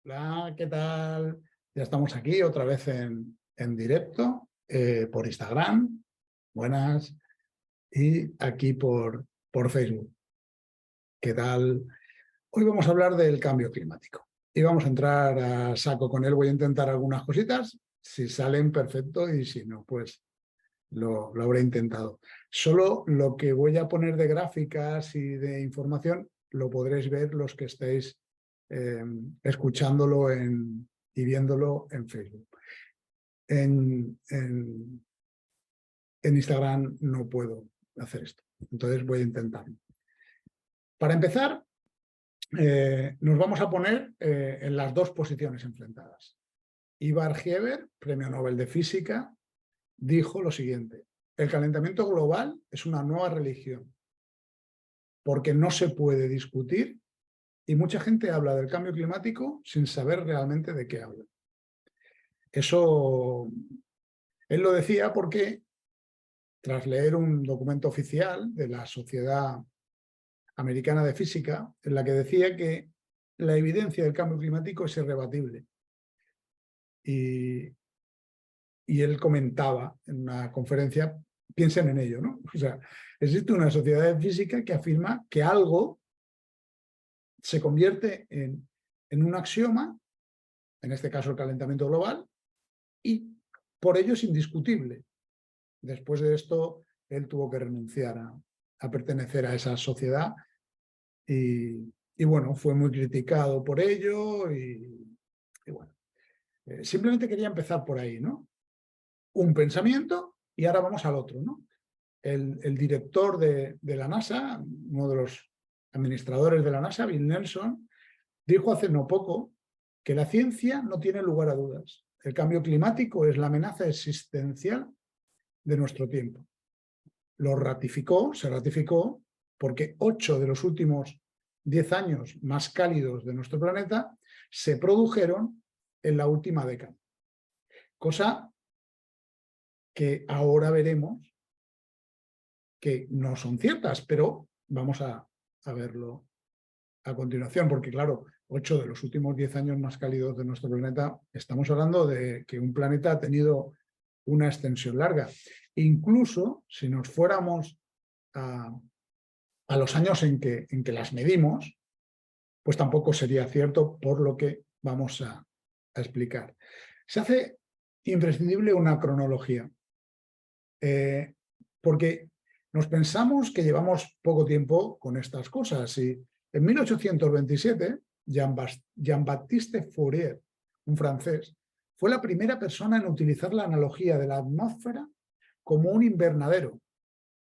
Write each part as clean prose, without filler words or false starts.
Hola, ¿qué tal? Ya estamos aquí otra vez en directo por Instagram, buenas, y aquí por Facebook. ¿Qué tal? Hoy vamos a hablar del cambio climático y vamos a entrar a saco con él. Voy a intentar algunas cositas, si salen perfecto y si no, pues lo habré intentado. Solo lo que voy a poner de gráficas y de información lo podréis ver los que estéis escuchándolo y viéndolo en Facebook. En Instagram no puedo hacer esto, entonces voy a intentarlo. Para empezar, nos vamos a poner en las dos posiciones enfrentadas. Ivar Geber, Premio Nobel de Física, dijo lo siguiente: el calentamiento global es una nueva religión, porque no se puede discutir y mucha gente habla del cambio climático sin saber realmente de qué habla. Eso él lo decía porque, tras leer un documento oficial de la Sociedad Americana de Física, en la que decía que la evidencia del cambio climático es irrebatible. Y él comentaba en una conferencia, piensen en ello, ¿no? O sea, existe una sociedad de física que afirma que algo se convierte en un axioma, en este caso el calentamiento global, y por ello es indiscutible. Después de esto, él tuvo que renunciar a pertenecer a esa sociedad y bueno, fue muy criticado por ello y bueno. Simplemente quería empezar por ahí, ¿no? Un pensamiento y ahora vamos al otro, ¿no? El director de la NASA, uno de los administradores de la NASA, Bill Nelson, dijo hace no poco que la ciencia no tiene lugar a dudas. El cambio climático es la amenaza existencial de nuestro tiempo. Se ratificó, porque 8 de los últimos 10 años más cálidos de nuestro planeta se produjeron en la última década. Cosa que ahora veremos que no son ciertas, pero vamos a verlo a continuación, porque claro, 8 de los últimos 10 años más cálidos de nuestro planeta, estamos hablando de que un planeta ha tenido una extensión larga. Incluso si nos fuéramos a los años en que las medimos, pues tampoco sería cierto, por lo que vamos a explicar. Se hace imprescindible una cronología, porque nos pensamos que llevamos poco tiempo con estas cosas. Y en 1827, Jean-Baptiste Fourier, un francés, fue la primera persona en utilizar la analogía de la atmósfera como un invernadero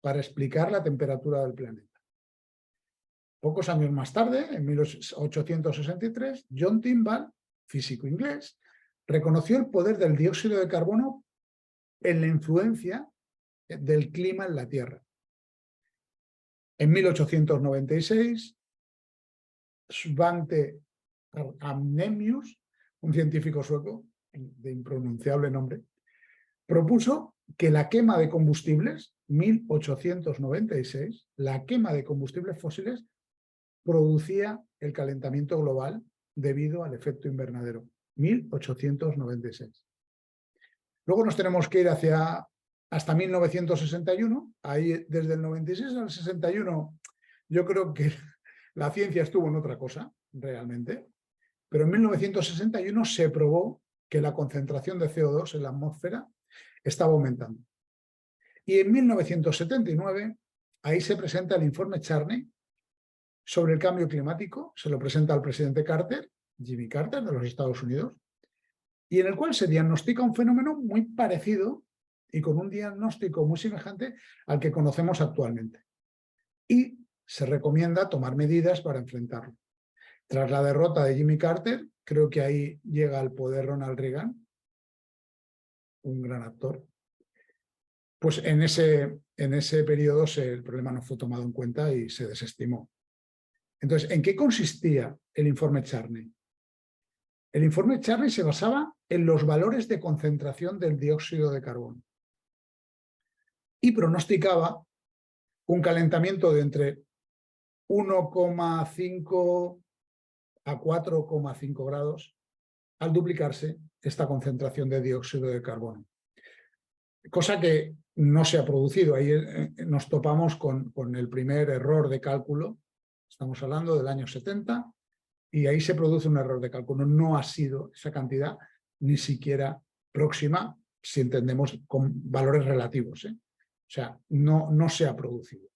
para explicar la temperatura del planeta. Pocos años más tarde, en 1863, John Tyndall, físico inglés, reconoció el poder del dióxido de carbono en la influencia del clima en la Tierra. En 1896, Svante Arrhenius, un científico sueco de impronunciable nombre, propuso que la quema de combustibles, 1896, la quema de combustibles fósiles producía el calentamiento global debido al efecto invernadero. 1896. Luego nos tenemos que ir hasta 1961. Ahí, desde el 96 al 61, yo creo que la ciencia estuvo en otra cosa, realmente. Pero en 1961 se probó que la concentración de CO2 en la atmósfera estaba aumentando. Y en 1979, ahí se presenta el informe Charney sobre el cambio climático. Se lo presenta al presidente Carter, Jimmy Carter, de los Estados Unidos, y en el cual se diagnostica un fenómeno muy parecido y con un diagnóstico muy semejante al que conocemos actualmente. Y se recomienda tomar medidas para enfrentarlo. Tras la derrota de Jimmy Carter, creo que ahí llega al poder Ronald Reagan, un gran actor. Pues en ese periodo el problema no fue tomado en cuenta y se desestimó. Entonces, ¿en qué consistía el informe Charney? El informe Charney se basaba en los valores de concentración del dióxido de carbono y pronosticaba un calentamiento de entre 1,5 a 4,5 grados al duplicarse esta concentración de dióxido de carbono. Cosa que no se ha producido. Ahí nos topamos con el primer error de cálculo. Estamos hablando del año 70 y ahí se produce un error de cálculo. No ha sido esa cantidad ni siquiera próxima, si entendemos con valores relativos, ¿eh? O sea, no se ha producido.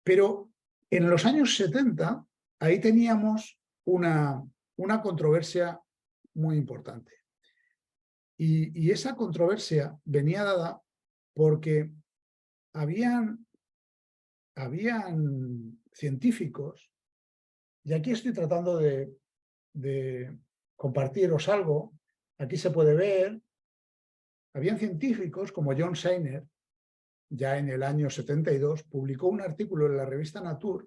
Pero en los años 70, ahí teníamos una controversia muy importante. Y esa controversia venía dada porque habían científicos, y aquí estoy tratando de compartiros algo, aquí se puede ver, habían científicos como John Sainer, ya en el año 72, publicó un artículo en la revista Nature,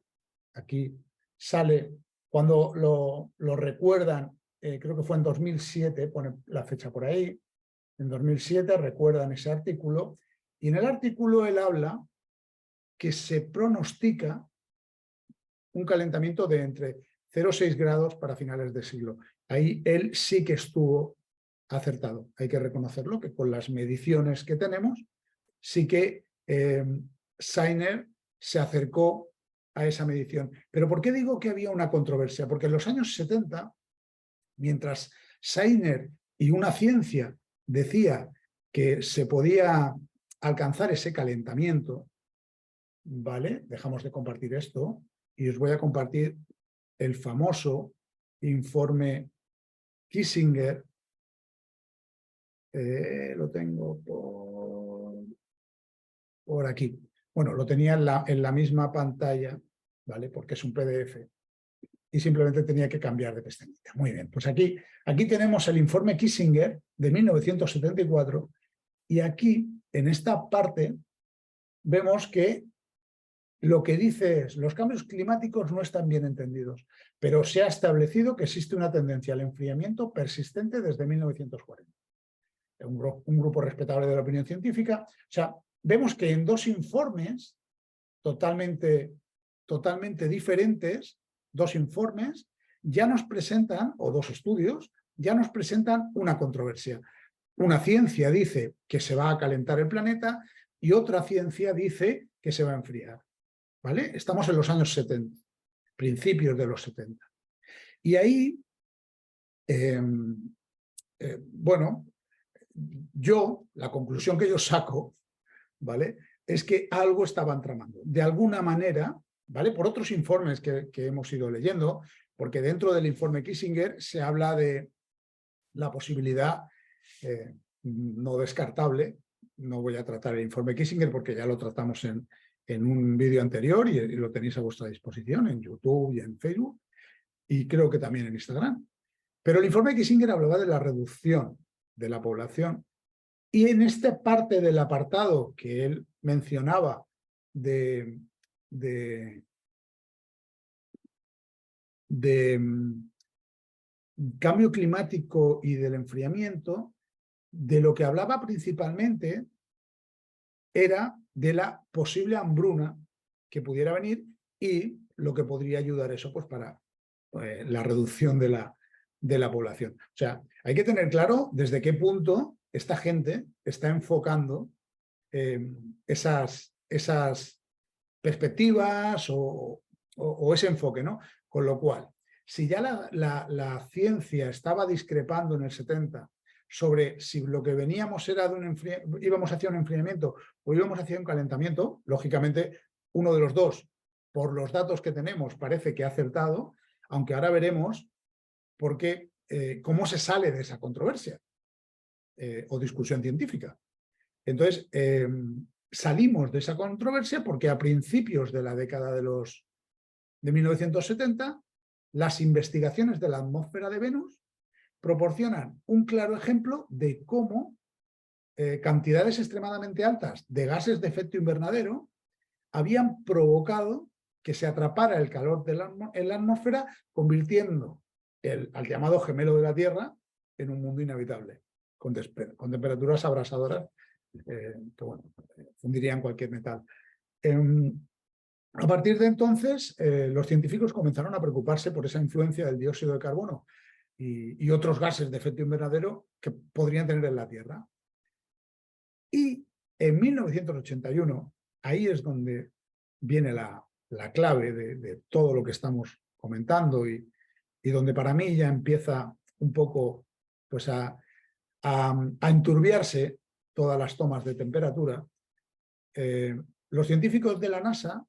aquí sale, cuando lo recuerdan, creo que fue en 2007, pone la fecha por ahí, en 2007 recuerdan ese artículo, y en el artículo él habla que se pronostica un calentamiento de entre 0,6 grados para finales de siglo. Ahí él sí que estuvo acertado. Hay que reconocerlo, que con las mediciones que tenemos, sí que Sainer se acercó a esa medición. Pero ¿por qué digo que había una controversia? Porque en los años 70, mientras Sainer y una ciencia decía que se podía alcanzar ese calentamiento, ¿vale? Dejamos de compartir esto y os voy a compartir el famoso informe Kissinger. Lo tengo por aquí. Bueno, lo tenía en la misma pantalla, ¿vale? Porque es un PDF. Y simplemente tenía que cambiar de pestañita. Muy bien, pues aquí tenemos el informe Kissinger de 1974 y aquí, en esta parte, vemos que lo que dice es, los cambios climáticos no están bien entendidos, pero se ha establecido que existe una tendencia al enfriamiento persistente desde 1940. Un grupo respetable de la opinión científica. O sea, vemos que en dos informes totalmente diferentes, dos informes, ya nos presentan, o dos estudios, ya nos presentan una controversia. Una ciencia dice que se va a calentar el planeta y otra ciencia dice que se va a enfriar. ¿Vale? Estamos en los años 70, principios de los 70. Y ahí, bueno, la conclusión que yo saco, ¿vale?, es que algo estaban tramando. De alguna manera, ¿vale?, por otros informes que hemos ido leyendo, porque dentro del informe Kissinger se habla de la posibilidad no descartable. No voy a tratar el informe Kissinger porque ya lo tratamos en un vídeo anterior y lo tenéis a vuestra disposición en YouTube y en Facebook y creo que también en Instagram. Pero el informe Kissinger hablaba de la reducción de la población y en esta parte del apartado que él mencionaba de cambio climático y del enfriamiento, de lo que hablaba principalmente era de la posible hambruna que pudiera venir y lo que podría ayudar eso pues para la reducción de la población. O sea, hay que tener claro desde qué punto esta gente está enfocando esas perspectivas o ese enfoque, ¿no? Con lo cual, si ya la ciencia estaba discrepando en el 70 sobre si lo que veníamos era íbamos hacia un enfriamiento o íbamos hacia un calentamiento, lógicamente uno de los dos, por los datos que tenemos, parece que ha acertado, aunque ahora veremos por qué, cómo se sale de esa controversia o discusión científica. Entonces, salimos de esa controversia porque a principios de la década de 1970, las investigaciones de la atmósfera de Venus proporcionan un claro ejemplo de cómo cantidades extremadamente altas de gases de efecto invernadero habían provocado que se atrapara el calor en la atmósfera, convirtiendo al llamado gemelo de la Tierra en un mundo inhabitable, con temperaturas abrasadoras que bueno, fundirían cualquier metal. A partir de entonces, los científicos comenzaron a preocuparse por esa influencia del dióxido de carbono y otros gases de efecto invernadero que podrían tener en la Tierra. Y en 1981, ahí es donde viene la clave de todo lo que estamos comentando y donde para mí ya empieza un poco pues, a enturbiarse todas las tomas de temperatura. Los científicos de la NASA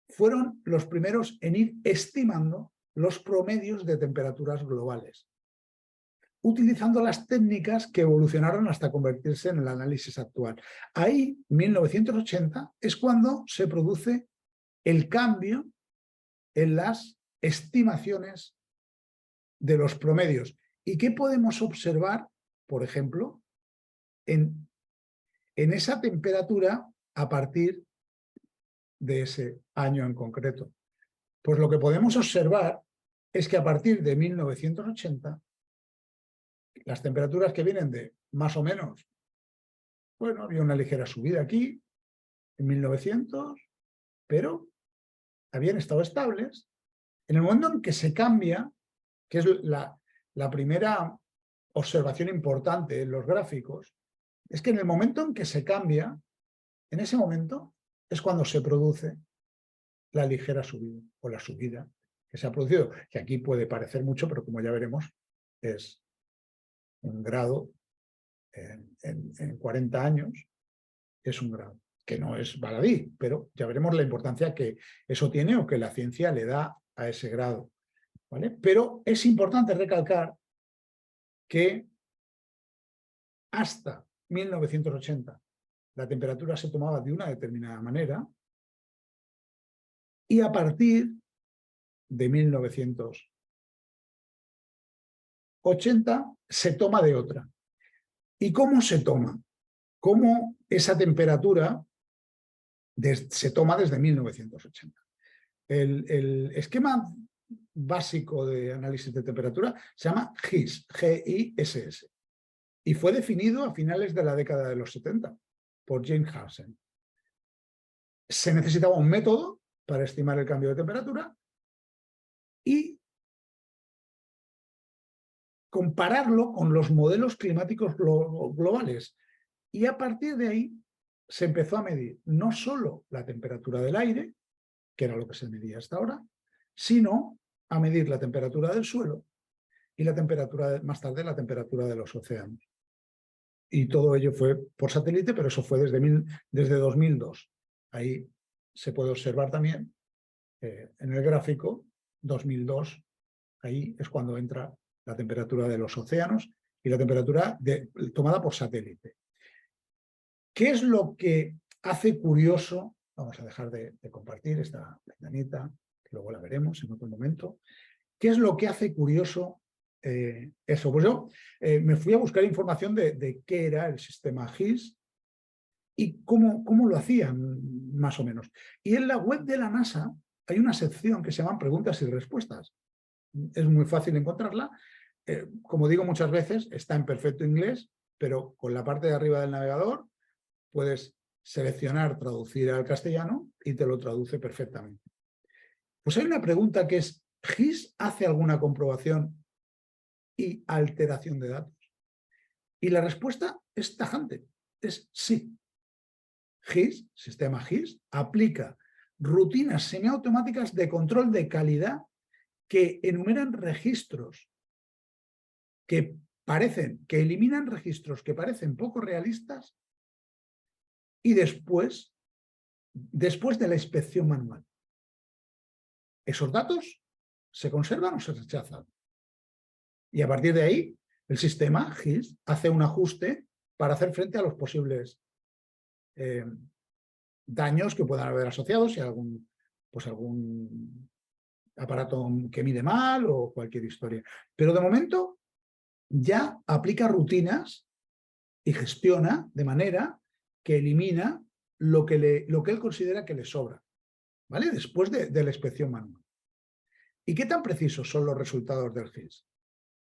fueron los primeros en ir estimando los promedios de temperaturas globales, utilizando las técnicas que evolucionaron hasta convertirse en el análisis actual. Ahí, 1980, es cuando se produce el cambio en las estimaciones de los promedios. ¿Y qué podemos observar, por ejemplo, en esa temperatura a partir de ese año en concreto? Pues lo que podemos observar es que a partir de 1980, las temperaturas que vienen de más o menos, bueno, había una ligera subida aquí, en 1900, pero habían estado estables. En el momento en que se cambia, que es la primera observación importante en los gráficos, es que en el momento en que se cambia, en ese momento es cuando se produce la ligera subida o la subida que se ha producido, que aquí puede parecer mucho, pero como ya veremos, es un grado en 40 años, es un grado, que no es baladí, pero ya veremos la importancia que eso tiene o que la ciencia le da a ese grado, ¿vale? Pero es importante recalcar que hasta 1980 la temperatura se tomaba de una determinada manera y a partir de 1980 se toma de otra. ¿Y cómo se toma? ¿Cómo esa temperatura se toma desde 1980? El esquema básico de análisis de temperatura se llama GISS, G-I-S-S, y fue definido a finales de la década de los 70 por James Hansen. Se necesitaba un método para estimar el cambio de temperatura y compararlo con los modelos climáticos globales. Y a partir de ahí se empezó a medir no solo la temperatura del aire, que era lo que se medía hasta ahora, sino a medir la temperatura del suelo y la temperatura, más tarde, la temperatura de los océanos. Y todo ello fue por satélite, pero eso fue desde 2002. Ahí se puede observar también en el gráfico 2002, ahí es cuando entra la temperatura de los océanos y la temperatura tomada por satélite. ¿Qué es lo que hace curioso? Vamos a dejar de compartir esta ventanita, que luego la veremos en otro momento. ¿Qué es lo que hace curioso eso? Pues yo me fui a buscar información de qué era el sistema GISS y cómo lo hacían, más o menos. Y en la web de la NASA hay una sección que se llama preguntas y respuestas. Es muy fácil encontrarla. Como digo muchas veces, está en perfecto inglés, pero con la parte de arriba del navegador puedes seleccionar traducir al castellano y te lo traduce perfectamente. Pues hay una pregunta que es, ¿GISS hace alguna comprobación y alteración de datos? Y la respuesta es tajante, es sí. GISS, sistema GISS, aplica rutinas semiautomáticas de control de calidad que enumeran registros que eliminan registros que parecen poco realistas y después de la inspección manual. Esos datos se conservan o se rechazan. Y a partir de ahí, el sistema GISS hace un ajuste para hacer frente a los posibles daños que puedan haber asociados, si algún aparato que mide mal o cualquier historia. Pero de momento ya aplica rutinas y gestiona de manera que elimina lo que él considera que le sobra, ¿vale? Después de la inspección manual. ¿Y qué tan precisos son los resultados del GISS?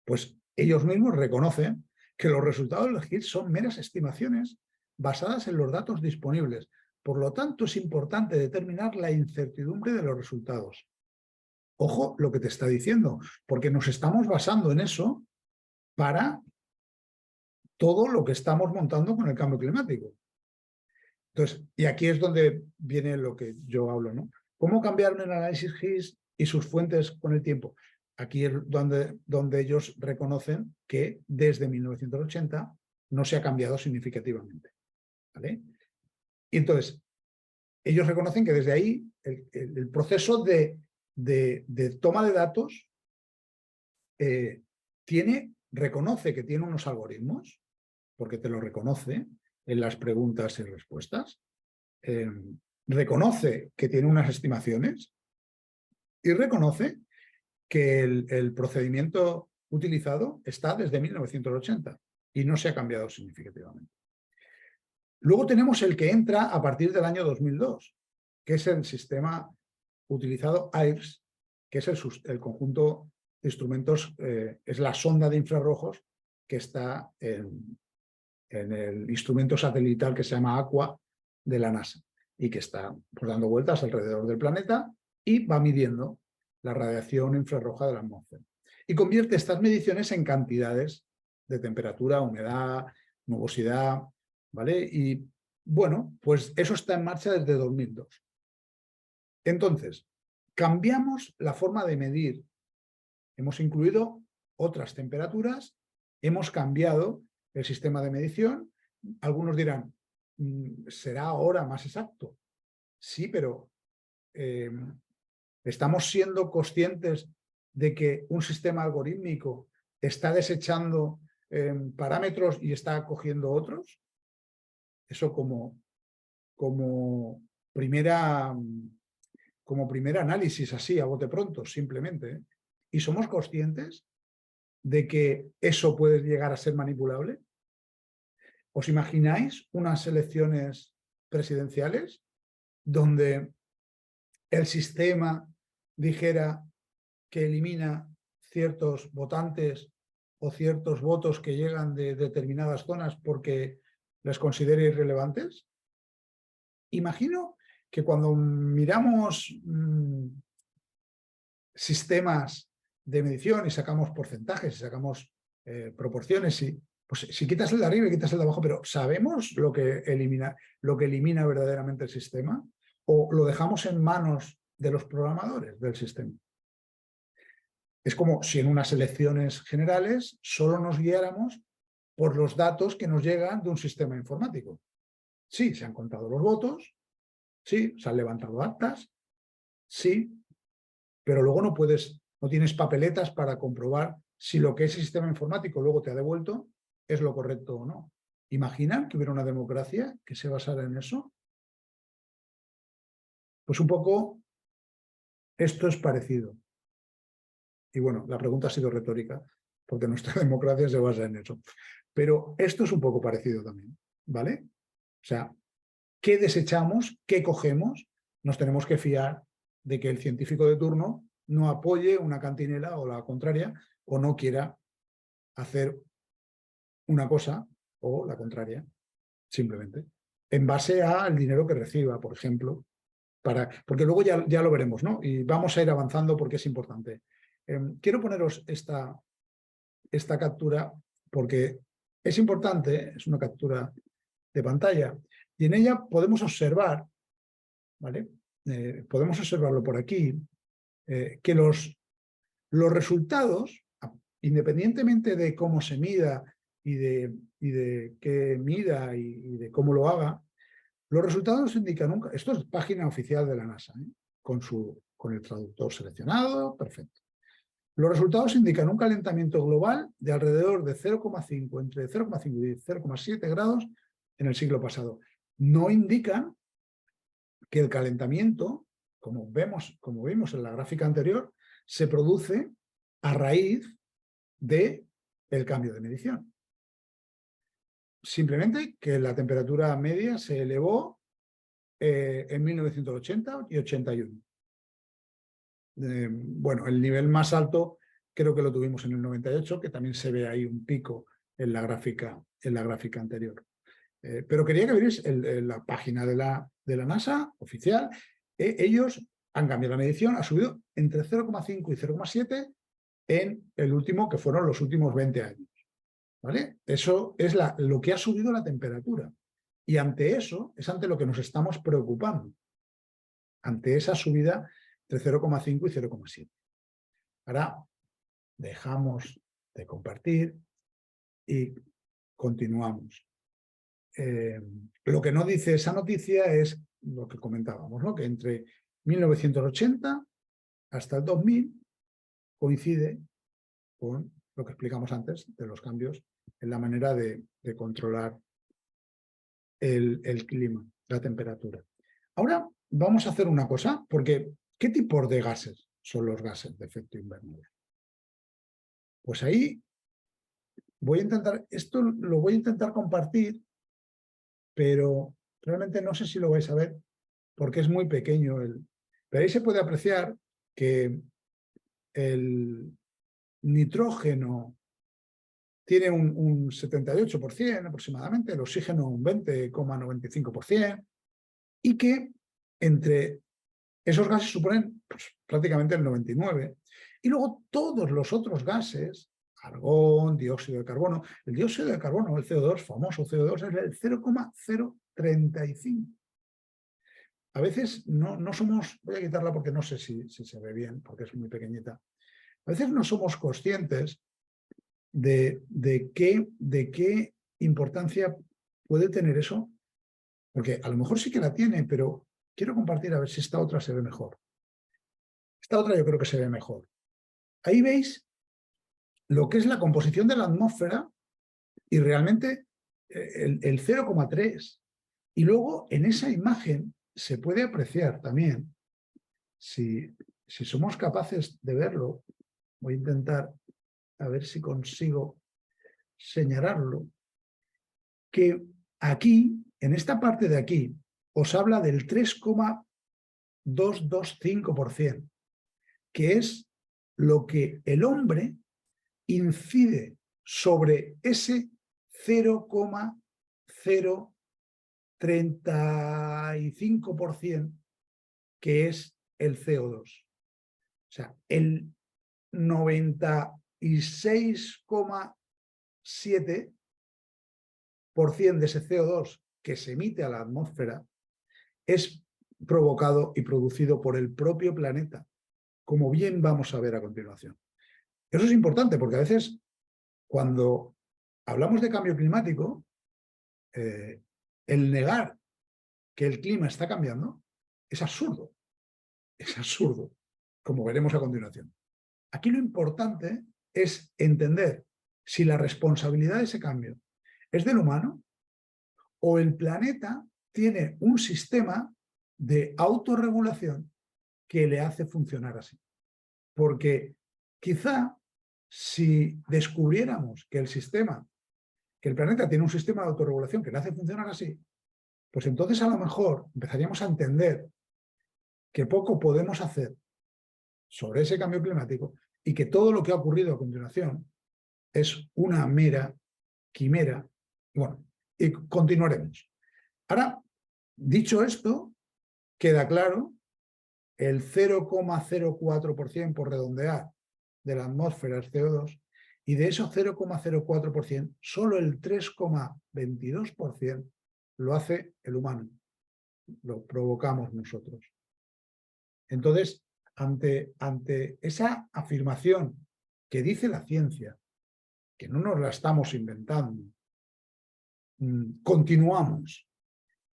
Pues ellos mismos reconocen que los resultados del GISS son meras estimaciones basadas en los datos disponibles. Por lo tanto, es importante determinar la incertidumbre de los resultados. Ojo lo que te está diciendo, porque nos estamos basando en eso para todo lo que estamos montando con el cambio climático. Entonces, y aquí es donde viene lo que yo hablo, ¿no? ¿Cómo cambiaron el análisis GIS y sus fuentes con el tiempo? Aquí es donde ellos reconocen que desde 1980 no se ha cambiado significativamente, ¿vale? Y entonces, ellos reconocen que desde ahí el proceso de toma de datos reconoce que tiene unos algoritmos, porque te lo reconoce en las preguntas y respuestas, reconoce que tiene unas estimaciones y reconoce que el procedimiento utilizado está desde 1980 y no se ha cambiado significativamente. Luego tenemos el que entra a partir del año 2002, que es el sistema utilizado AIRS, que es el conjunto de instrumentos, es la sonda de infrarrojos que está en el instrumento satelital que se llama Aqua de la NASA y que está pues, dando vueltas alrededor del planeta y va midiendo la radiación infrarroja de la atmósfera. Y convierte estas mediciones en cantidades de temperatura, humedad, nubosidad, ¿vale? Y bueno, pues eso está en marcha desde 2002. Entonces, cambiamos la forma de medir. Hemos incluido otras temperaturas, hemos cambiado el sistema de medición. Algunos dirán, ¿será ahora más exacto? Sí, pero ¿estamos siendo conscientes de que un sistema algorítmico está desechando parámetros y está cogiendo otros? Eso como primer análisis, así, a bote pronto, simplemente. ¿Eh? ¿Y somos conscientes de que eso puede llegar a ser manipulable? ¿Os imagináis unas elecciones presidenciales donde el sistema dijera que elimina ciertos votantes o ciertos votos que llegan de determinadas zonas porque les considere irrelevantes? Imagino que cuando miramos sistemas de medición y sacamos porcentajes y sacamos proporciones, pues si quitas el de arriba y quitas el de abajo, pero ¿sabemos lo que elimina verdaderamente el sistema? ¿O lo dejamos en manos de los programadores del sistema? Es como si en unas elecciones generales solo nos guiáramos por los datos que nos llegan de un sistema informático. Sí, se han contado los votos, sí, se han levantado actas, sí, pero luego no tienes papeletas para comprobar si lo que ese sistema informático luego te ha devuelto es lo correcto o no. ¿Imaginan que hubiera una democracia que se basara en eso? Pues un poco esto es parecido. Y bueno, la pregunta ha sido retórica, porque nuestra democracia se basa en eso. Pero esto es un poco parecido también, ¿vale? O sea, ¿qué desechamos? ¿Qué cogemos? Nos tenemos que fiar de que el científico de turno no apoye una cantinela o la contraria, o no quiera hacer una cosa o la contraria, simplemente, en base al dinero que reciba, por ejemplo, porque luego ya lo veremos, ¿no? Y vamos a ir avanzando porque es importante. Quiero poneros esta captura porque es importante, es una captura de pantalla, y en ella podemos observar, ¿vale? Podemos observarlo por aquí, que los resultados, independientemente de cómo se mida y de qué mida y de cómo lo haga, los resultados indican, esto es página oficial de la NASA, ¿eh? con el traductor seleccionado, perfecto. Los resultados indican un calentamiento global de alrededor de 0,5, entre 0,5 y 0,7 grados en el siglo pasado. No indican que el calentamiento, como vimos en la gráfica anterior, se produce a raíz del cambio de medición. Simplemente que la temperatura media se elevó en 1980 y 81. Bueno, el nivel más alto creo que lo tuvimos en el 98, que también se ve ahí un pico en la gráfica anterior. Pero quería que vierais la página de la NASA oficial. Ellos han cambiado la medición, ha subido entre 0,5 y 0,7 en el último, que fueron los últimos 20 años. ¿Vale? Eso es lo que ha subido la temperatura. Y ante eso, es ante lo que nos estamos preocupando. Ante esa subida de 0,5 y 0,7. Ahora dejamos de compartir y continuamos. Lo que no dice esa noticia es lo que comentábamos, ¿no? Que entre 1980 hasta el 2000 coincide con lo que explicamos antes de los cambios en la manera de controlar el clima, la temperatura. Ahora vamos a hacer una cosa, porque ¿qué tipos de gases son los gases de efecto invernadero? Pues ahí voy a intentar, esto lo voy a intentar compartir, pero realmente no sé si lo vais a ver porque es muy pequeño. Pero ahí se puede apreciar que el nitrógeno tiene un 78% aproximadamente, el oxígeno un 20,95%, y que entre esos gases suponen pues, prácticamente el 99%. Y luego todos los otros gases, argón, dióxido de carbono, el dióxido de carbono, el CO2, famoso CO2, es el 0,035. A veces no somos, voy a quitarla porque no sé si se ve bien, porque es muy pequeñita. A veces no somos conscientes de qué importancia puede tener eso, porque a lo mejor sí que la tiene, pero quiero compartir a ver si esta otra se ve mejor. Esta otra yo creo que se ve mejor. Ahí veis lo que es la composición de la atmósfera y realmente el 0,3. Y luego en esa imagen se puede apreciar también, si somos capaces de verlo, voy a intentar a ver si consigo señalarlo, que aquí, en esta parte de aquí, os habla del 3,225%, que es lo que el hombre incide sobre ese 0,035% que es el CO2. O sea, el 96,7% de ese CO2 que se emite a la atmósfera es provocado y producido por el propio planeta, como bien vamos a ver a continuación. Eso es importante porque a veces cuando hablamos de cambio climático, el negar que el clima está cambiando es absurdo, como veremos a continuación. Aquí lo importante es entender si la responsabilidad de ese cambio es del humano o el planeta tiene un sistema de autorregulación que le hace funcionar así. Porque quizá si descubriéramos que el planeta tiene un sistema de autorregulación que le hace funcionar así, pues entonces a lo mejor empezaríamos a entender que poco podemos hacer sobre ese cambio climático y que todo lo que ha ocurrido a continuación es una mera quimera. Bueno, y continuaremos. Ahora, dicho esto, queda claro el 0,04% por redondear de la atmósfera es CO2 y de esos 0,04% solo el 3,22% lo hace el humano, lo provocamos nosotros. Entonces, ante esa afirmación que dice la ciencia, que no nos la estamos inventando, continuamos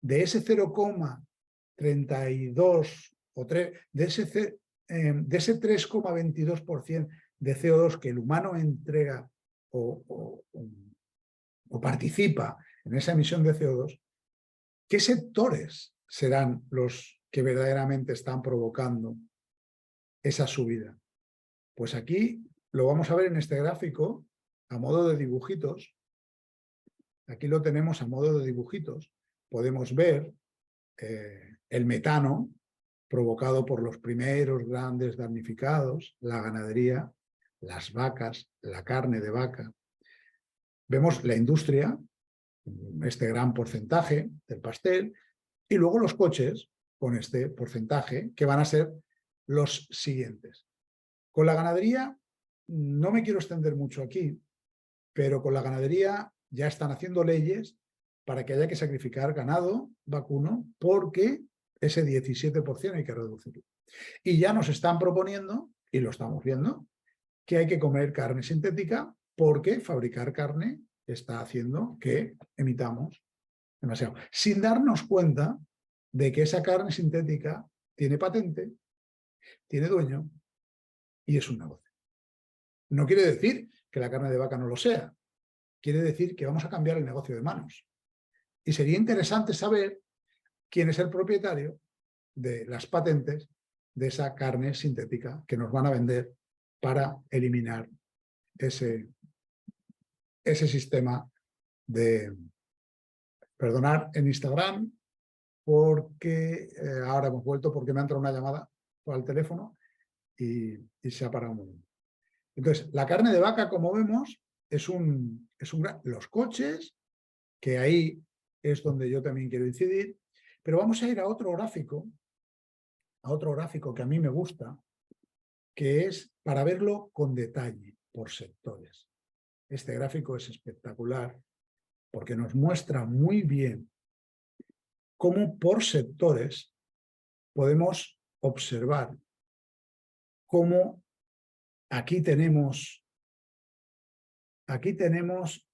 de ese 0,32 o 3, de ese 3,22% de CO2 que el humano entrega o participa en esa emisión de CO2, ¿qué sectores serán los que verdaderamente están provocando esa subida? Pues aquí lo vamos a ver en este gráfico a modo de dibujitos. Aquí lo tenemos a modo de dibujitos. Podemos ver el metano provocado por los primeros grandes damnificados, la ganadería, las vacas, la carne de vaca. Vemos la industria, este gran porcentaje del pastel, y luego los coches con este porcentaje, que van a ser los siguientes. Con la ganadería, no me quiero extender mucho aquí, pero con la ganadería ya están haciendo leyes para que haya que sacrificar ganado vacuno porque ese 17% hay que reducirlo. Y ya nos están proponiendo, y lo estamos viendo, que hay que comer carne sintética porque fabricar carne está haciendo que emitamos demasiado. Sin darnos cuenta de que esa carne sintética tiene patente, tiene dueño y es un negocio. No quiere decir que la carne de vaca no lo sea. Quiere decir que vamos a cambiar el negocio de manos. Y sería interesante saber quién es el propietario de las patentes de esa carne sintética que nos van a vender para eliminar ese sistema de... Perdonar en Instagram porque ahora hemos vuelto porque me ha entrado una llamada por el teléfono y se ha parado un momento. Entonces, la carne de vaca, como vemos, es un los coches, que ahí es donde yo también quiero incidir, pero vamos a ir a otro gráfico que a mí me gusta, que es para verlo con detalle, por sectores. Este gráfico es espectacular porque nos muestra muy bien cómo por sectores podemos observar cómo aquí tenemos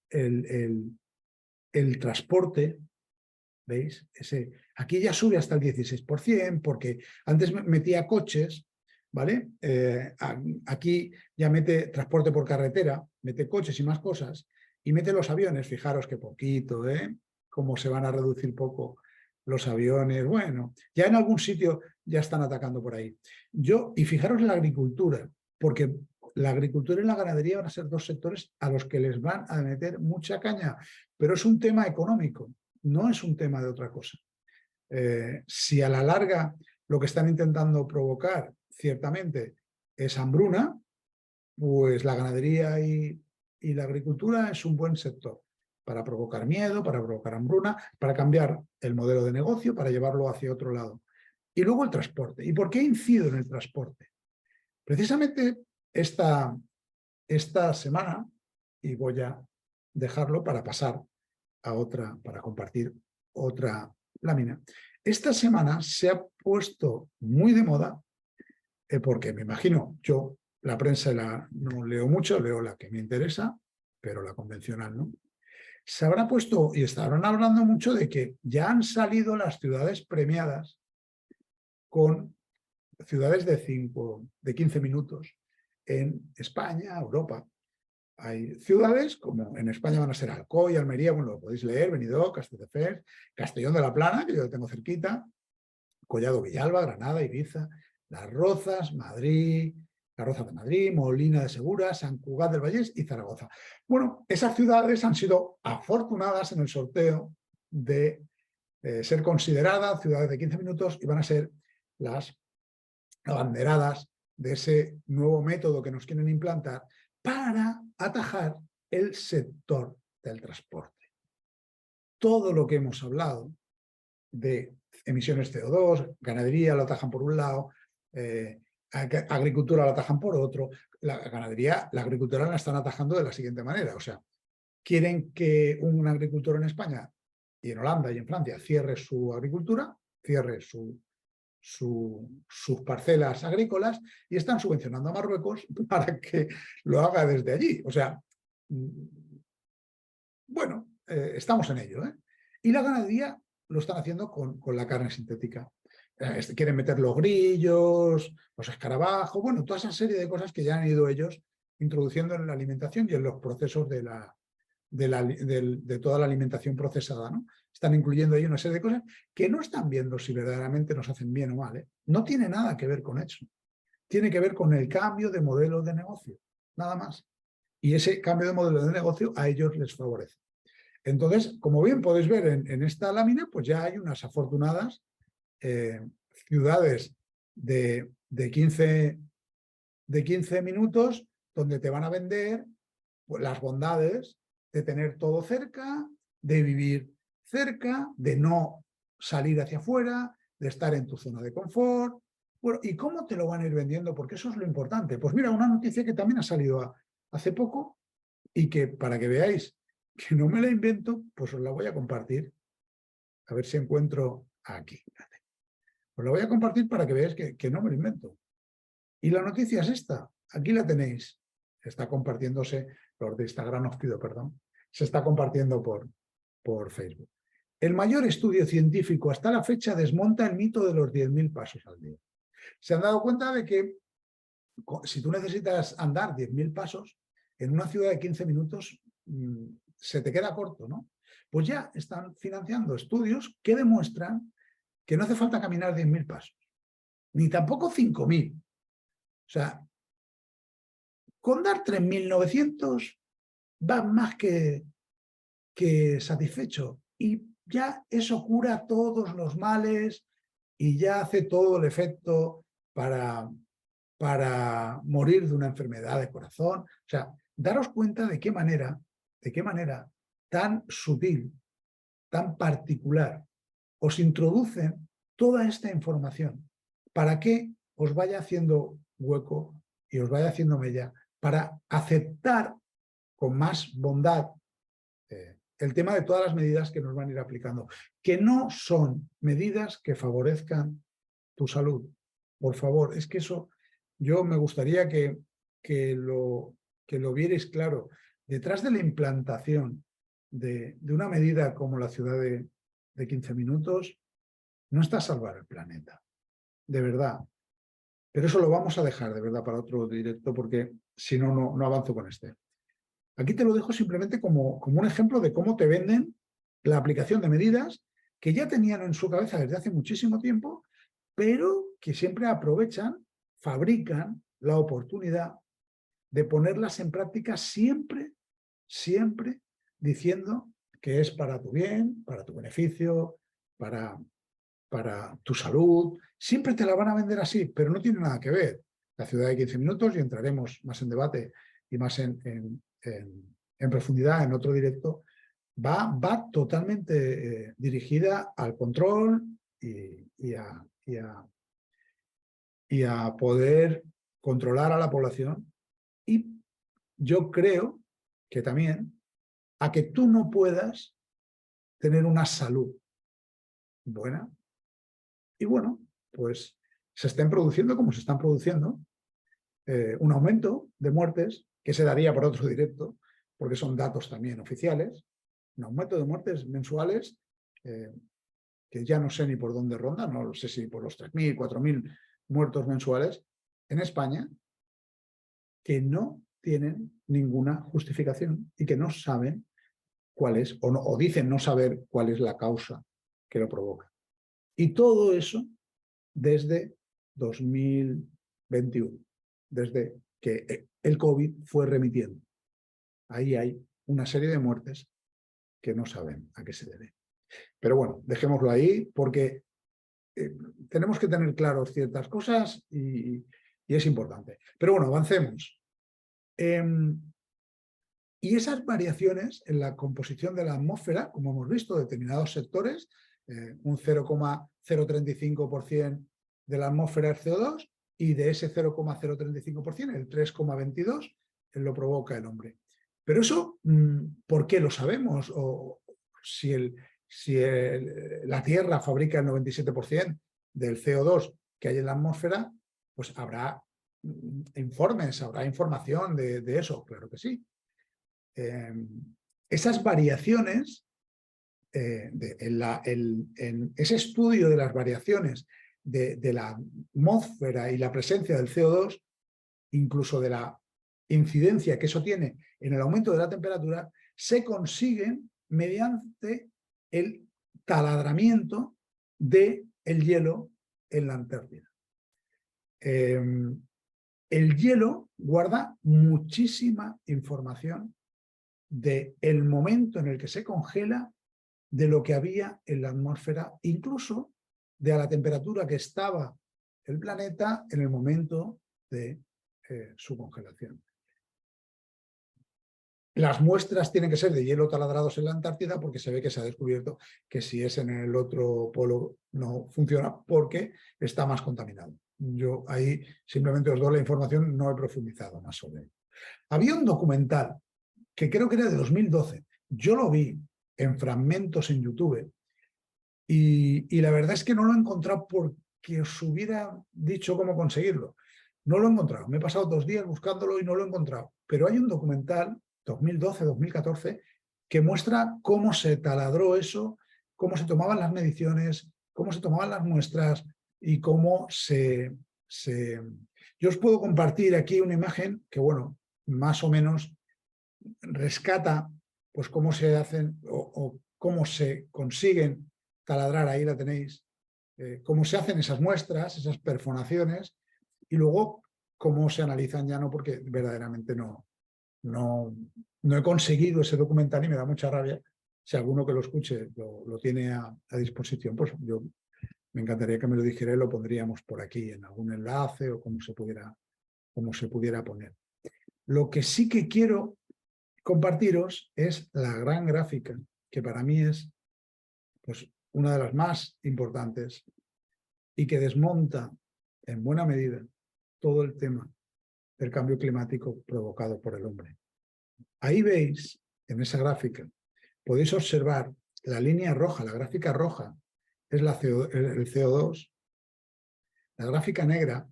el transporte, ¿veis? Aquí ya sube hasta el 16%, porque antes metía coches, ¿vale? Aquí ya mete transporte por carretera, mete coches y más cosas, y mete los aviones, fijaros que poquito, ¿eh? Cómo se van a reducir poco los aviones, bueno, ya en algún sitio ya están atacando por ahí. Y fijaros en la agricultura, porque la agricultura y la ganadería van a ser dos sectores a los que les van a meter mucha caña, pero es un tema económico, no es un tema de otra cosa. Si a la larga lo que están intentando provocar ciertamente es hambruna, pues la ganadería y la agricultura es un buen sector para provocar miedo, para provocar hambruna, para cambiar el modelo de negocio, para llevarlo hacia otro lado. Y luego el transporte. ¿Y por qué incido en el transporte? Precisamente esta semana, y voy a dejarlo para pasar a otra, para compartir otra lámina. Esta semana se ha puesto muy de moda, porque me imagino, yo la prensa no leo mucho, leo la que me interesa, pero la convencional no. Se habrá puesto, y estarán hablando mucho de que ya han salido las ciudades premiadas con ciudades de 15 minutos en España, Europa. Hay ciudades como en España van a ser Alcoy, Almería, bueno, lo podéis leer, Benidorm, Castelldefels, Castellón de la Plana, que yo lo tengo cerquita, Collado Villalba, Granada, Ibiza, Las Rozas, Madrid, Las Rozas de Madrid, Molina de Segura, Sant Cugat del Vallès y Zaragoza. Bueno, esas ciudades han sido afortunadas en el sorteo de ser consideradas ciudades de 15 minutos y van a ser las abanderadas de ese nuevo método que nos quieren implantar para atajar el sector del transporte. Todo lo que hemos hablado de emisiones CO2, ganadería lo atajan por un lado, agricultura lo atajan por otro, la agricultura la están atajando de la siguiente manera, o sea, quieren que un agricultor en España y en Holanda y en Francia cierre su agricultura, cierre sus parcelas agrícolas y están subvencionando a Marruecos para que lo haga desde allí. O sea, bueno, estamos en ello, ¿eh? Y la ganadería lo están haciendo con la carne sintética. Quieren meter los grillos, los escarabajos, bueno, toda esa serie de cosas que ya han ido ellos introduciendo en la alimentación y en los procesos de toda la alimentación procesada, ¿no? Están incluyendo ahí una serie de cosas que no están viendo si verdaderamente nos hacen bien o mal, ¿eh? No tiene nada que ver con eso. Tiene que ver con el cambio de modelo de negocio, nada más. Y ese cambio de modelo de negocio a ellos les favorece. Entonces, como bien podéis ver en esta lámina, pues ya hay unas afortunadas ciudades de 15 minutos donde te van a vender pues, las bondades de tener todo cerca, de vivir cerca, de no salir hacia afuera, de estar en tu zona de confort. Bueno, ¿y cómo te lo van a ir vendiendo? Porque eso es lo importante. Pues mira, una noticia que también ha salido hace poco y que para que veáis que no me la invento, pues os la voy a compartir. A ver si encuentro aquí. Os la voy a compartir para que veáis que no me lo invento. Y la noticia es esta. Aquí la tenéis. Está compartiéndose, los de Instagram os pido perdón, se está compartiendo por Facebook. El mayor estudio científico hasta la fecha desmonta el mito de los 10.000 pasos al día. Se han dado cuenta de que si tú necesitas andar 10.000 pasos, en una ciudad de 15 minutos se te queda corto, ¿no? Pues ya están financiando estudios que demuestran que no hace falta caminar 10.000 pasos, ni tampoco 5.000. O sea, con dar 3.900 va más que satisfecho. Y ya eso cura todos los males y ya hace todo el efecto para morir de una enfermedad de corazón. O sea, daros cuenta de qué manera tan sutil, tan particular, os introducen toda esta información para que os vaya haciendo hueco y os vaya haciendo mella para aceptar con más bondad el tema de todas las medidas que nos van a ir aplicando, que no son medidas que favorezcan tu salud. Por favor, es que eso yo me gustaría que lo vierais claro. Detrás de la implantación de una medida como la ciudad de 15 minutos, no está a salvar el planeta, de verdad. Pero eso lo vamos a dejar, de verdad, para otro directo, porque si no, no avanzo con este. Aquí te lo dejo simplemente como un ejemplo de cómo te venden la aplicación de medidas que ya tenían en su cabeza desde hace muchísimo tiempo, pero que siempre aprovechan, fabrican la oportunidad de ponerlas en práctica siempre diciendo que es para tu bien, para tu beneficio, para tu salud. Siempre te la van a vender así, pero no tiene nada que ver. La ciudad de 15 minutos, y entraremos más en debate y más en profundidad en otro directo, va totalmente dirigida al control y a poder controlar a la población. Y yo creo que también a que tú no puedas tener una salud buena. Y bueno, pues se estén produciendo como se están produciendo un aumento de muertes que se daría por otro directo, porque son datos también oficiales, un aumento de muertes mensuales que ya no sé ni por dónde ronda, no sé si por los 3.000, 4.000 muertos mensuales en España, que no tienen ninguna justificación y que no saben cuál es, o dicen no saber cuál es la causa que lo provoca. Y todo eso desde 2021, desde que el COVID fue remitiendo. Ahí hay una serie de muertes que no saben a qué se debe. Pero bueno, dejémoslo ahí porque tenemos que tener claros ciertas cosas y es importante. Pero bueno, avancemos. Y esas variaciones en la composición de la atmósfera, como hemos visto, determinados sectores, un 0,035% de la atmósfera es CO2 y de ese 0,035%, el 3,22%, lo provoca el hombre. Pero eso, ¿por qué lo sabemos? O si la Tierra fabrica el 97% del CO2 que hay en la atmósfera, pues habrá informes, habrá información de eso, claro que sí. Esas variaciones, en ese estudio de las variaciones de la atmósfera y la presencia del CO2, incluso de la incidencia que eso tiene en el aumento de la temperatura, se consiguen mediante el taladramiento del hielo en la Antártida. El hielo guarda muchísima información del momento en el que se congela, de lo que había en la atmósfera, incluso de la temperatura que estaba el planeta en el momento de su congelación. Las muestras tienen que ser de hielo taladrados en la Antártida porque se ve que se ha descubierto que si es en el otro polo no funciona porque está más contaminado. Yo ahí simplemente os doy la información, no he profundizado más sobre ello. Había un documental que creo que era de 2012. Yo lo vi en fragmentos en YouTube y la verdad es que no lo he encontrado porque os hubiera dicho cómo conseguirlo. No lo he encontrado. Me he pasado 2 días buscándolo y no lo he encontrado. Pero hay un documental, 2012-2014, que muestra cómo se taladró eso, cómo se tomaban las mediciones, cómo se tomaban las muestras y cómo se... Yo os puedo compartir aquí una imagen que, bueno, más o menos rescata pues cómo se hacen o cómo se consiguen taladrar, ahí la tenéis, cómo se hacen esas muestras, esas perforaciones y luego cómo se analizan ya, no, porque verdaderamente no he conseguido ese documental y me da mucha rabia. Si alguno que lo escuche lo tiene a disposición, pues yo me encantaría que me lo dijera y lo pondríamos por aquí en algún enlace o como se pudiera poner. Lo que sí que quiero compartiros es la gran gráfica, que para mí es pues, una de las más importantes y que desmonta en buena medida todo el tema del cambio climático provocado por el hombre. Ahí veis, en esa gráfica, podéis observar la línea roja, la gráfica roja es el CO2, la gráfica negra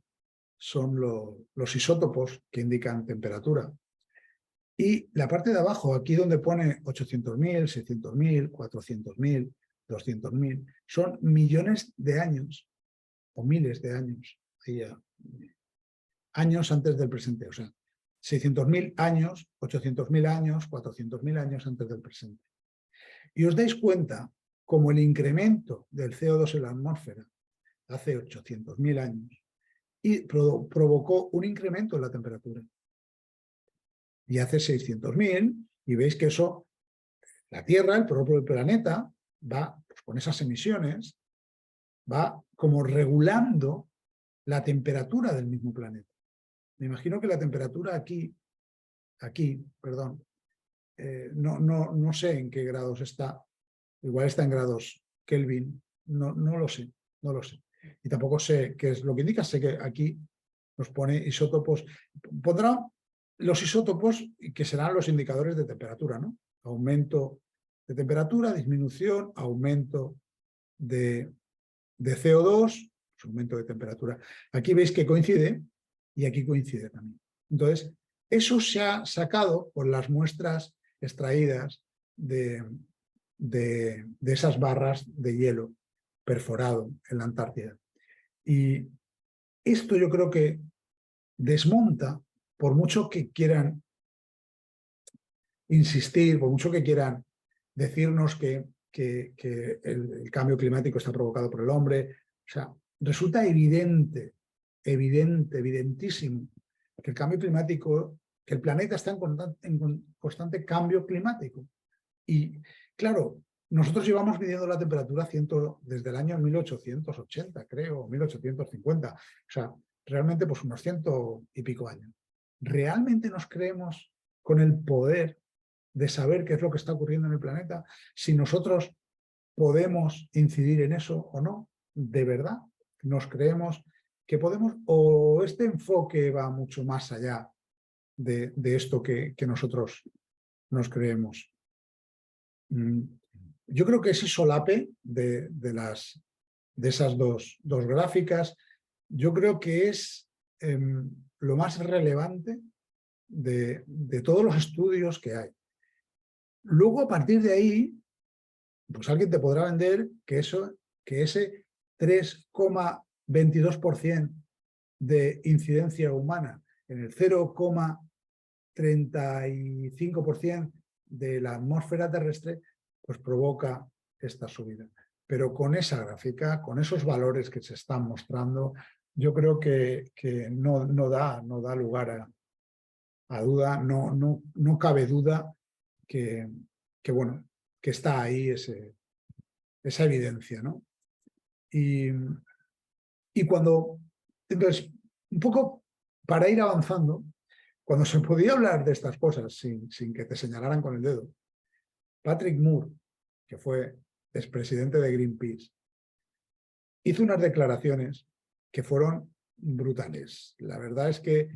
son los isótopos que indican temperatura. Y la parte de abajo, aquí donde pone 800.000, 600.000, 400.000, 200.000, son millones de años o miles de años, años antes del presente. O sea, 600.000 años, 800.000 años, 400.000 años antes del presente. Y os dais cuenta como el incremento del CO2 en la atmósfera hace 800.000 años y provocó un incremento en la temperatura. Y hace 600.000, y veis que eso, la Tierra, el propio planeta, va pues, con esas emisiones, va como regulando la temperatura del mismo planeta. Me imagino que la temperatura aquí, no sé en qué grados está, igual está en grados Kelvin, no lo sé. Y tampoco sé qué es lo que indica, sé que aquí nos pone isótopos, pondrá los isótopos que serán los indicadores de temperatura, ¿no? Aumento de temperatura, disminución, aumento de CO2, aumento de temperatura. Aquí veis que coincide y aquí coincide también. Entonces, eso se ha sacado por las muestras extraídas de esas barras de hielo perforado en la Antártida. Y esto yo creo que desmonta, por mucho que quieran insistir, por mucho que quieran decirnos que el cambio climático está provocado por el hombre. O sea, resulta evidentísimo que el cambio climático, que el planeta está en constante cambio climático. Y claro, nosotros llevamos midiendo la temperatura desde el año 1880, creo, 1850. O sea, realmente pues unos 100 y pico años. ¿Realmente nos creemos con el poder de saber qué es lo que está ocurriendo en el planeta? Si nosotros podemos incidir en eso o no, ¿de verdad nos creemos que podemos? ¿O este enfoque va mucho más allá de esto que nosotros nos creemos? Yo creo que ese solape de esas dos gráficas, yo creo que es lo más relevante de todos los estudios que hay. Luego, a partir de ahí, pues alguien te podrá vender que ese 3,22% de incidencia humana en el 0,35% de la atmósfera terrestre, pues provoca esta subida. Pero con esa gráfica, con esos valores que se están mostrando, yo creo que no da lugar a duda, no cabe duda que está ahí esa evidencia, ¿no? Y cuando, entonces, un poco para ir avanzando, cuando se podía hablar de estas cosas sin que te señalaran con el dedo, Patrick Moore, que fue expresidente de Greenpeace, hizo unas declaraciones que fueron brutales. La verdad es que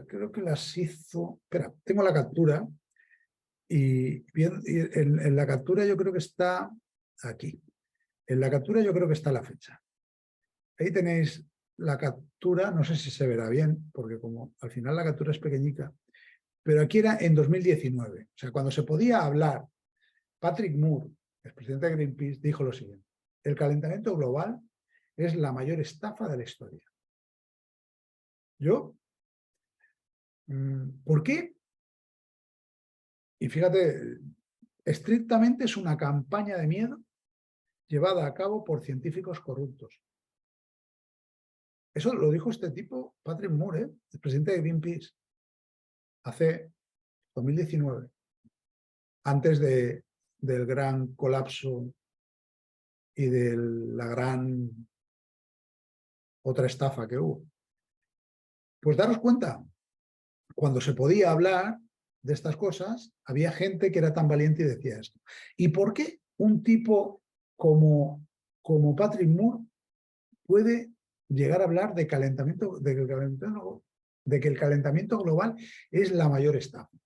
creo que las hizo... Espera, tengo la captura y en la captura yo creo que está aquí. En la captura yo creo que está la fecha. Ahí tenéis la captura, no sé si se verá bien, porque como al final la captura es pequeñica, pero aquí era en 2019. O sea, cuando se podía hablar, Patrick Moore, el presidente de Greenpeace, dijo lo siguiente: el calentamiento global es la mayor estafa de la historia. ¿Por qué? Y fíjate, estrictamente es una campaña de miedo llevada a cabo por científicos corruptos. Eso lo dijo este tipo, Patrick Moore, el presidente de Greenpeace, hace 2019, antes del gran colapso y de la gran otra estafa que hubo. Pues daros cuenta, cuando se podía hablar de estas cosas, había gente que era tan valiente y decía esto. ¿Y por qué un tipo como Patrick Moore puede llegar a hablar de que el calentamiento global es la mayor estafa?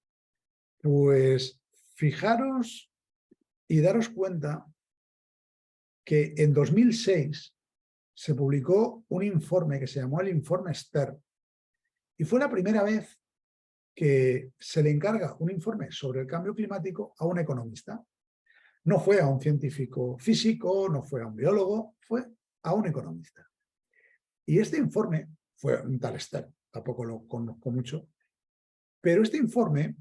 Pues fijaros y daros cuenta que en 2006 se publicó un informe que se llamó el informe Stern, y fue la primera vez que se le encarga un informe sobre el cambio climático a un economista. No fue a un científico físico, no fue a un biólogo, fue a un economista. Y este informe fue un tal Stern, tampoco lo conozco mucho, pero este informe,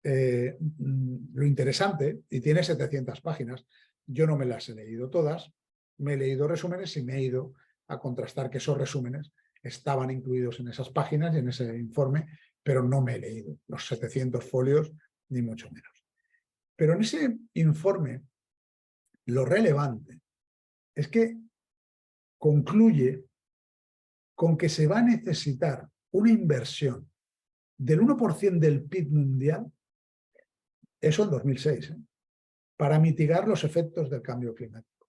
lo interesante, y tiene 700 páginas, yo no me las he leído todas, me he leído resúmenes y me he ido a contrastar que esos resúmenes estaban incluidos en esas páginas y en ese informe, pero no me he leído los 700 folios, ni mucho menos. Pero en ese informe, lo relevante es que concluye con que se va a necesitar una inversión del 1% del PIB mundial, eso en 2006, para mitigar los efectos del cambio climático.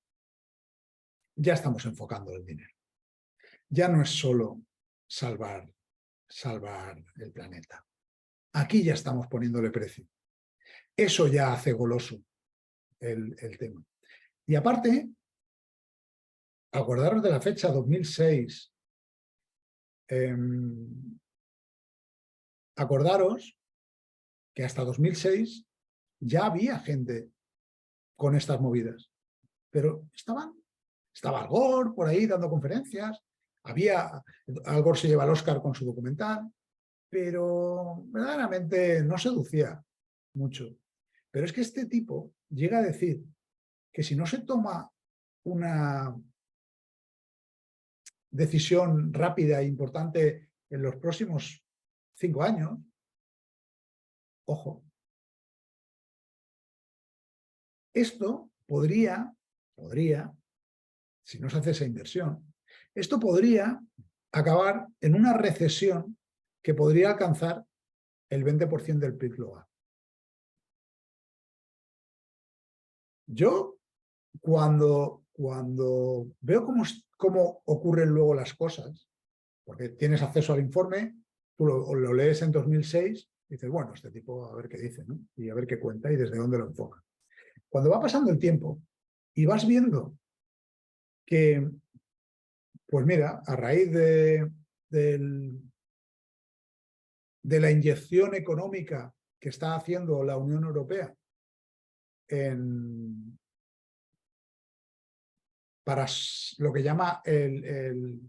Ya estamos enfocando el dinero. Ya no es solo salvar el planeta. Aquí ya estamos poniéndole precio. Eso ya hace goloso el tema. Y aparte, acordaros de la fecha 2006, acordaros que hasta 2006 ya había gente con estas movidas, pero estaba Al Gore por ahí dando conferencias, Al Gore se lleva el Oscar con su documental, pero verdaderamente no seducía mucho. Pero es que este tipo llega a decir que si no se toma una decisión rápida e importante en los próximos 5 años, ojo, esto podría, si no se hace esa inversión, esto podría acabar en una recesión que podría alcanzar el 20% del PIB global. Yo, cuando veo cómo ocurren luego las cosas, porque tienes acceso al informe, tú lo lees en 2006 y dices, bueno, este tipo a ver qué dice, ¿no? Y a ver qué cuenta y desde dónde lo enfoca. Cuando va pasando el tiempo y vas viendo que, pues mira, a raíz de la inyección económica que está haciendo la Unión Europea para lo que llama el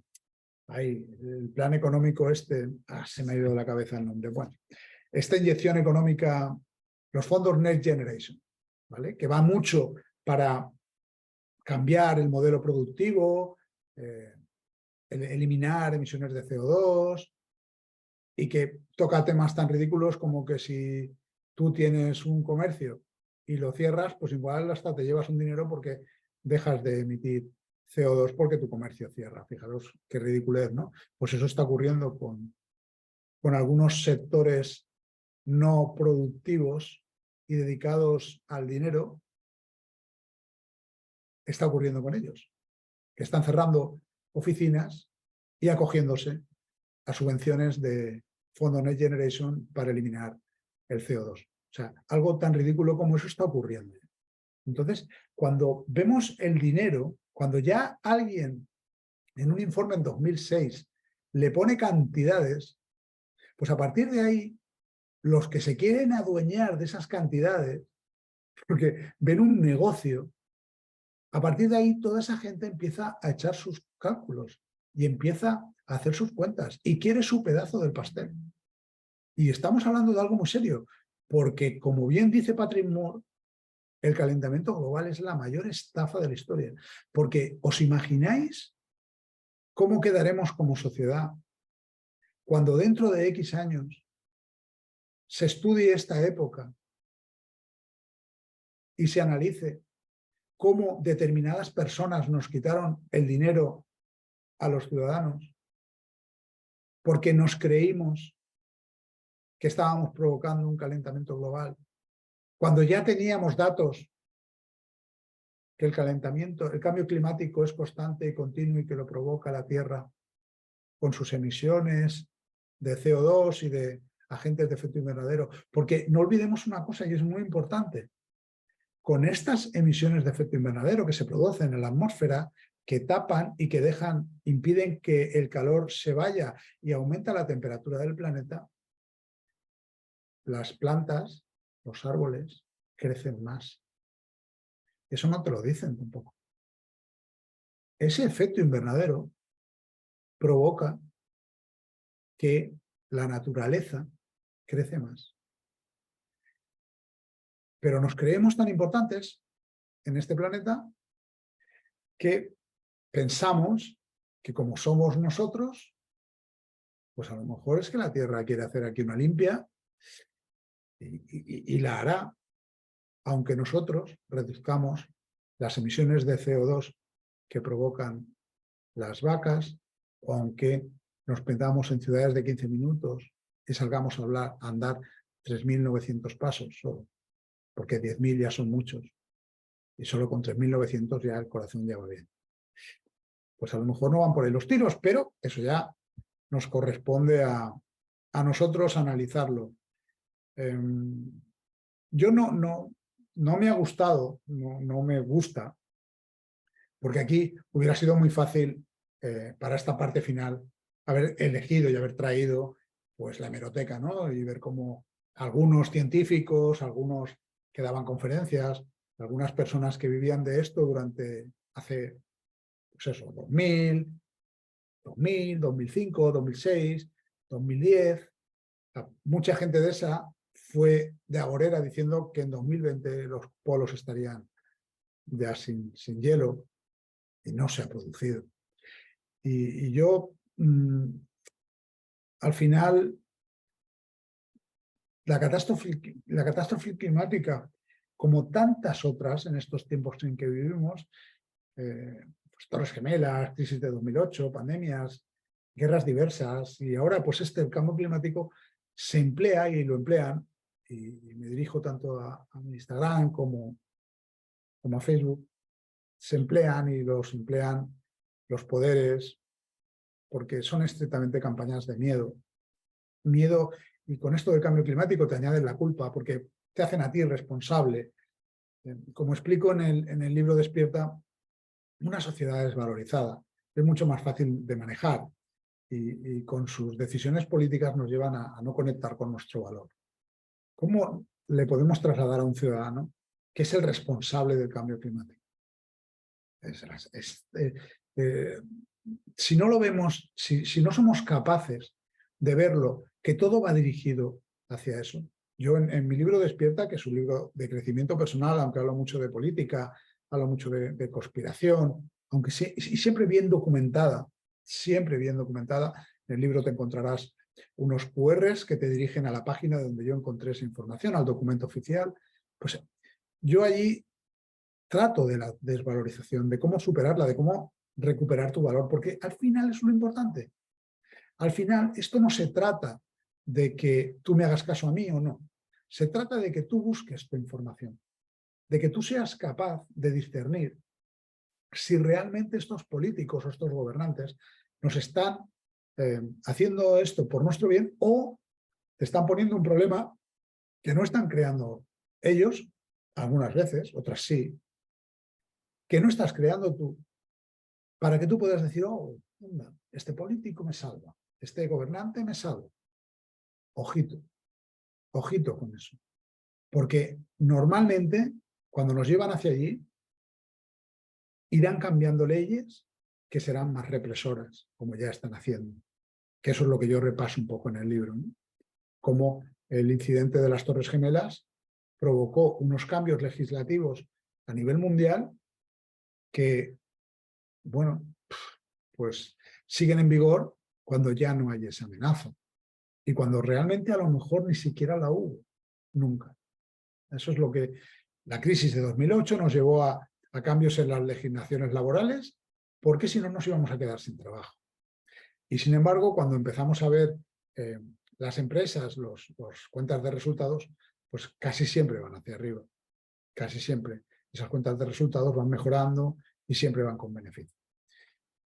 plan económico se me ha ido de la cabeza el nombre. Bueno, esta inyección económica, los fondos Next Generation, ¿vale? Que va mucho para cambiar el modelo productivo, eliminar emisiones de CO2, y que toca temas tan ridículos como que si tú tienes un comercio y lo cierras, pues igual hasta te llevas un dinero porque dejas de emitir CO2 porque tu comercio cierra. Fijaros qué ridiculez, ¿no? Pues eso está ocurriendo con algunos sectores no productivos y dedicados al dinero. Está ocurriendo con ellos, que están cerrando oficinas y acogiéndose a subvenciones de Fondo Next Generation para eliminar el CO2. O sea, algo tan ridículo como eso está ocurriendo. Entonces, cuando vemos el dinero, cuando ya alguien en un informe en 2006 le pone cantidades, pues a partir de ahí, los que se quieren adueñar de esas cantidades, porque ven un negocio, a partir de ahí toda esa gente empieza a echar sus cálculos y empieza a hacer sus cuentas y quiere su pedazo del pastel. Y estamos hablando de algo muy serio, porque como bien dice Patrick Moore, el calentamiento global es la mayor estafa de la historia. Porque ¿os imagináis cómo quedaremos como sociedad cuando dentro de X años se estudie esta época y se analice cómo determinadas personas nos quitaron el dinero a los ciudadanos porque nos creímos que estábamos provocando un calentamiento global, cuando ya teníamos datos que el calentamiento, el cambio climático es constante y continuo y que lo provoca la Tierra con sus emisiones de CO2 y de agentes de efecto invernadero? Porque no olvidemos una cosa, y es muy importante, con estas emisiones de efecto invernadero que se producen en la atmósfera, que tapan y que impiden que el calor se vaya y aumenta la temperatura del planeta, las plantas, los árboles, crecen más. Eso no te lo dicen tampoco. Ese efecto invernadero provoca que la naturaleza crece más. Pero nos creemos tan importantes en este planeta que pensamos que como somos nosotros, pues a lo mejor es que la Tierra quiere hacer aquí una limpia y la hará, aunque nosotros reduzcamos las emisiones de CO2 que provocan las vacas, o aunque nos metamos en ciudades de 15 minutos y salgamos a andar 3.900 pasos solo, porque 10.000 ya son muchos, y solo con 3.900 ya el corazón ya va bien. Pues a lo mejor no van por ahí los tiros, pero eso ya nos corresponde a nosotros analizarlo. Yo no me ha gustado, no me gusta, porque aquí hubiera sido muy fácil para esta parte final haber elegido y haber traído pues la hemeroteca, ¿no? Y ver cómo algunos científicos, algunos que daban conferencias, algunas personas que vivían de esto durante hace, pues eso, 2000, 2005, 2006, 2010. Mucha gente de esa fue de agorera diciendo que en 2020 los polos estarían ya sin hielo, y no se ha producido. Y yo, al final, la catástrofe climática, como tantas otras en estos tiempos en que vivimos, pues Torres Gemelas, crisis de 2008, pandemias, guerras diversas, y ahora pues el cambio climático se emplea y lo emplean, y me dirijo tanto a Instagram como a Facebook, se emplean y los emplean los poderes, porque son estrictamente campañas de miedo. Miedo, y con esto del cambio climático te añaden la culpa, porque te hacen a ti responsable. Como explico en el libro Despierta, una sociedad desvalorizada es mucho más fácil de manejar, y con sus decisiones políticas nos llevan a no conectar con nuestro valor. ¿Cómo le podemos trasladar a un ciudadano que es el responsable del cambio climático? Si no lo vemos, si no somos capaces de verlo, que todo va dirigido hacia eso. Yo en mi libro Despierta, que es un libro de crecimiento personal, aunque hablo mucho de política, hablo mucho de conspiración, aunque siempre bien documentada, en el libro te encontrarás unos QRs que te dirigen a la página donde yo encontré esa información, al documento oficial. Pues yo allí trato de la desvalorización, de cómo superarla, de cómo recuperar tu valor, porque al final es lo importante. Al final, esto no se trata de que tú me hagas caso a mí o no. Se trata de que tú busques tu información, de que tú seas capaz de discernir si realmente estos políticos o estos gobernantes nos están haciendo esto por nuestro bien o te están poniendo un problema que no están creando ellos, algunas veces, otras sí, que no estás creando tú, para que tú puedas decir, oh, anda, este político me salva, este gobernante me salva. Ojito, ojito con eso. Porque normalmente, cuando nos llevan hacia allí, irán cambiando leyes que serán más represoras, como ya están haciendo. Que eso es lo que yo repaso un poco en el libro, ¿no? Cómo el incidente de las Torres Gemelas provocó unos cambios legislativos a nivel mundial que, bueno, pues siguen en vigor cuando ya no hay esa amenaza. Y cuando realmente a lo mejor ni siquiera la hubo, nunca. Eso es lo que la crisis de 2008 nos llevó a cambios en las legislaciones laborales, porque si no nos íbamos a quedar sin trabajo. Y sin embargo, cuando empezamos a ver las empresas, los cuentas de resultados, pues casi siempre van hacia arriba. Casi siempre. Esas cuentas de resultados van mejorando y siempre van con beneficio.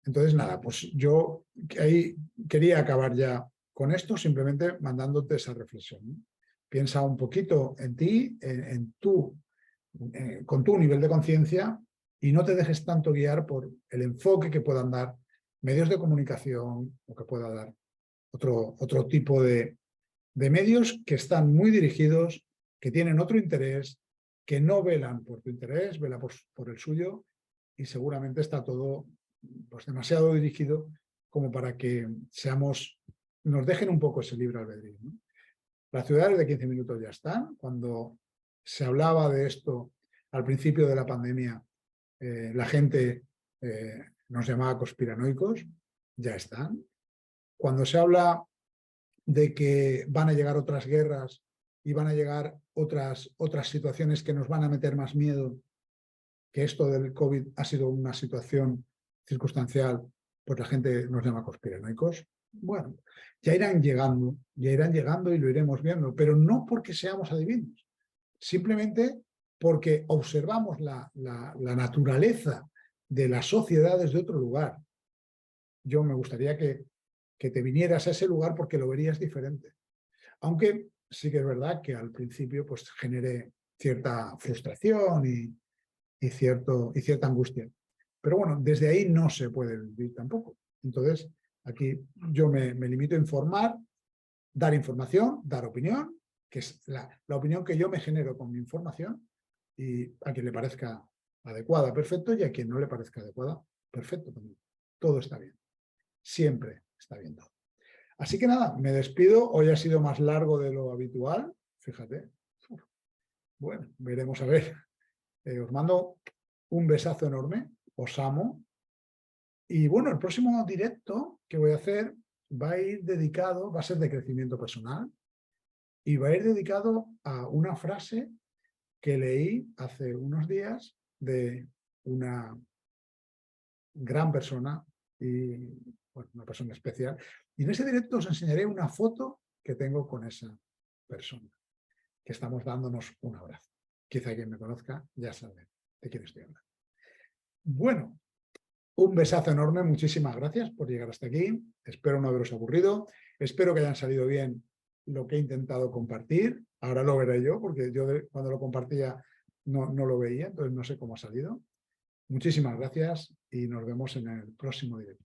Entonces, nada, pues yo ahí quería acabar ya con esto, simplemente mandándote esa reflexión, ¿no? Piensa un poquito en ti, con tu nivel de conciencia y no te dejes tanto guiar por el enfoque que puedan dar medios de comunicación o que pueda dar otro tipo de medios que están muy dirigidos, que tienen otro interés, que no velan por tu interés, velan por el suyo y seguramente está todo pues, demasiado dirigido como para que nos dejen un poco ese libre albedrío, ¿no? Las ciudades de 15 minutos ya están. Cuando se hablaba de esto al principio de la pandemia, la gente nos llamaba conspiranoicos, ya están. Cuando se habla de que van a llegar otras guerras y van a llegar otras situaciones que nos van a meter más miedo, que esto del COVID ha sido una situación circunstancial, pues la gente nos llama conspiranoicos. Bueno, ya irán llegando y lo iremos viendo, pero no porque seamos adivinos, simplemente porque observamos la naturaleza de las sociedades de otro lugar. Yo me gustaría que te vinieras a ese lugar porque lo verías diferente. Aunque sí que es verdad que al principio pues genere cierta frustración y cierta angustia. Pero bueno, desde ahí no se puede vivir tampoco. Entonces, aquí yo me limito a informar, dar información, dar opinión, que es la opinión que yo me genero con mi información, y a quien le parezca adecuada, perfecto, y a quien no le parezca adecuada, perfecto también. Todo está bien. Siempre está bien todo. Así que nada, me despido. Hoy ha sido más largo de lo habitual, fíjate. Bueno, veremos a ver. Os mando un besazo enorme, os amo. Y bueno, el próximo directo que voy a hacer va a ser de crecimiento personal y va a ir dedicado a una frase que leí hace unos días de una gran persona y bueno, una persona especial. Y en ese directo os enseñaré una foto que tengo con esa persona, que estamos dándonos un abrazo. Quizá quien me conozca ya sabe de quién estoy hablando. Bueno, un besazo enorme, muchísimas gracias por llegar hasta aquí. Espero no haberos aburrido, espero que hayan salido bien lo que he intentado compartir. Ahora lo veré yo, porque yo cuando lo compartía no lo veía, entonces no sé cómo ha salido. Muchísimas gracias y nos vemos en el próximo directo.